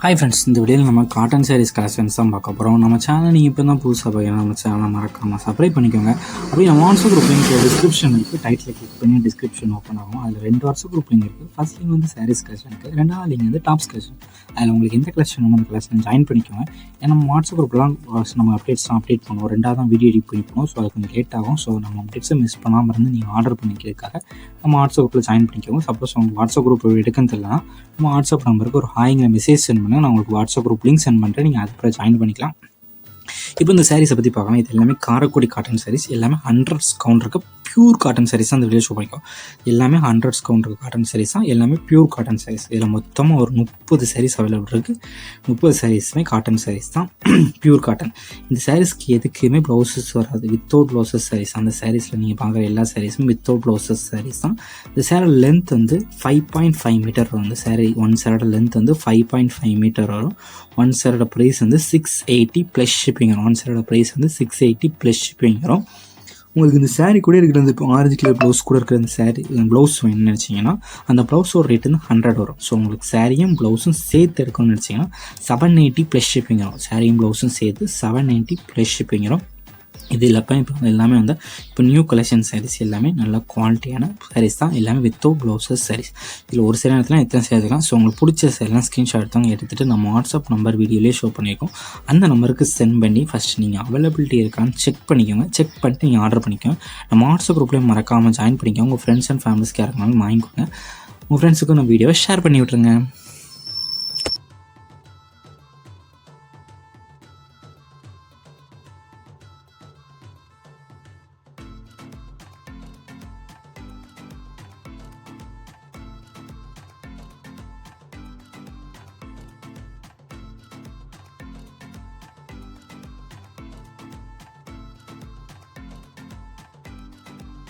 Hi friends, இந்த வீடியோவில் நம்ம காட்டன் சாரீஸ் கலெக்ஷன்ஸ் தான் பார்க்க போகிறோம். நம்ம சேனல் நீங்கள் இப்போ தான் புதுசாக பார்க்கலாம், நம்ம சேனலை மறக்காமல் சப்ஸ்கிரைப் பண்ணிக்கோங்க. அப்படியே நம்ம வாட்ஸ்அப் குரூப் லிங்க் டிஸ்கிரிப்ஷன் இருக்குது, டைட்டில் கிளிக் பண்ணி டிஸ்கிரிப்ஷன் ஓப்பன் ஆகும். அதில் 2 வாட்ஸ்அப் குரூப் லிங்க் இருக்குது. ஃபர்ஸ்ட் லிங்க் வந்து சாரீஸ் கலெக்ஷன் இருக்குது, 2வது லிங்க் வந்து டாப்ஸ் கலெக்ஷன். அதில் உங்களுக்கு எந்த கலெக்ஷன் வேணும் அந்த கலெக்ஷன் ஜாயின் பண்ணிக்கோங்க. ஏன்னா நம்ம வாட்ஸ்அப் குரூப்லாம் நம்ம அப்டேட்ஸ்லாம் அப்டேட் பண்ணுவோம், 2வது தான் வீடியோ எடிட் பண்ணி போனோம். ஸோ அது கொஞ்சம் லேட் ஆகும். ஸோ நம்ம அப்டேட்ஸை மிஸ் பண்ணாமல் இருந்து நீங்கள் ஆர்டர் பண்ணிக்கிறதுக்காக நம்ம வாட்ஸ்அப் குரூப்பில் ஜாயின் பண்ணிக்கோங்க. சப்போஸ் உங்களுக்கு வாட்ஸ்அப் குரூப் எடுக்கன்னு தெரியலனா நம்ம வாட்ஸ்அப் நம்பருக்கு ஒரு ஹாய்ங்கிற மெசேஜ் சென்ட் பண்ணுங்கள். நான் உங்களுக்கு வாட்ஸ்அப் குரூப் லிங்க் சென்ட் பண்ணுறேன், நீங்கள் அதுக்கப்புறம் ஜாயின் பண்ணிக்கலாம். இப்போ இந்த சாரீஸை பற்றி பார்க்கலாம். இது எல்லாமே காரைக்குடி காட்டன் சாரீஸ், எல்லாமே 100 கவுண்டருக்கு பியூர் காட்டன் சாரீஸ் தான் அந்த வீடியோ ஷோ பண்ணிக்கோ. எல்லாமே 100 கவுண்டருக்கு காட்டன் சாரீஸ் தான், எல்லாமே பியூர் காட்டன் சாரீஸ். இதில் மொத்தமாக ஒரு 30 சாரீஸ் அவைலபிள் இருக்குது. 30 சாரீஸுமே காட்டன் சாரீஸ் தான், பியூர் காட்டன். இந்த சாரீஸ்க்கு எதுக்குமே ப்ளவுசஸ் வராது, வித்தவுட் ப்ளவுசஸ் சாரீஸ். அந்த சாரீஸில் நீங்கள் பார்க்குற எல்லா சாரீஸும் வித்தவுட் ப்ளவுசஸ் சாரீஸ் தான். இந்த சேரோட லென்த் வந்து 5.5 மீட்டர் வரும். இந்த சாரீ ஒன் சேரோட லென்த் வந்து 5.5 மீட்டர் வரும். ஒன் சேரோட ப்ரைஸ் வந்து 680 ப்ளஸ் ஷிப்பிங் வரும். ஒன் சேரோட ப்ரைஸ் வந்து 680 ப்ளஸ் ஷிப்பிங் வரும். உங்களுக்கு இந்த சாரீ கூட இருக்கிற அந்த ஆரஞ்சு கலர் ப்ளவுஸ் கூட இருக்கிற அந்த சாரீ ப்ளவுஸ் வேணும்னு நினச்சிங்கன்னா அந்த ப்ளவுஸோட ரேட் வந்து 100 வரும். ஸோ உங்களுக்கு சாரியும் ப்ளவுஸும் சேர்த்து எடுக்கணும்னு நினச்சிங்கன்னா 780 ப்ளஸ் ஷிப்பிங் வரும். சாரியும் ப்ளவுஸும் சேர்த்து 780 ப்ளஸ் ஷிப்பிங் வரும். இது இல்லப்போ இப்போ எல்லாமே வந்து இப்போ நியூ கலெக்ஷன் சாரீஸ் எல்லாமே நல்ல குவாலிட்டியான சாரீஸ் தான், எல்லாமே வித்தவுட் ப்ளவுசஸ் சாரீஸ். இதில் ஒரு சில நேரத்தில் எத்தனை சாரீ எடுக்கலாம். ஸோ உங்களுக்கு பிடிச்ச சாரீலாம் ஸ்க்ரீன்ஷாட் எடுத்தவங்க எடுத்துகிட்டு நம்ம வாட்ஸ்அப் நம்பர் வீடியோலேயே ஷோ பண்ணியிருக்கோம், அந்த நம்பருக்கு சென்ட் பண்ணி ஃபஸ்ட் நீங்கள் அவைலபிலிட்டி இருக்கான்னு செக் பண்ணிக்கோங்க. செக் பண்ணிட்டு நீங்கள் ஆர்டர் பண்ணிக்கோங்க. நம்ம வாட்ஸ்அப் குரூப்லேயே மறக்காமல் ஜாயின் பண்ணிக்கோங்க. உங்கள் ஃப்ரெண்ட்ஸ் அண்ட் ஃபேமிலிஸ்க்கு யாருக்குனாலும் வாங்கிக்கோங்க. உங்கள் ஃப்ரெண்ட்ஸுக்கும் நம்ம வீடியோவை ஷேர் பண்ணி விட்ருங்க.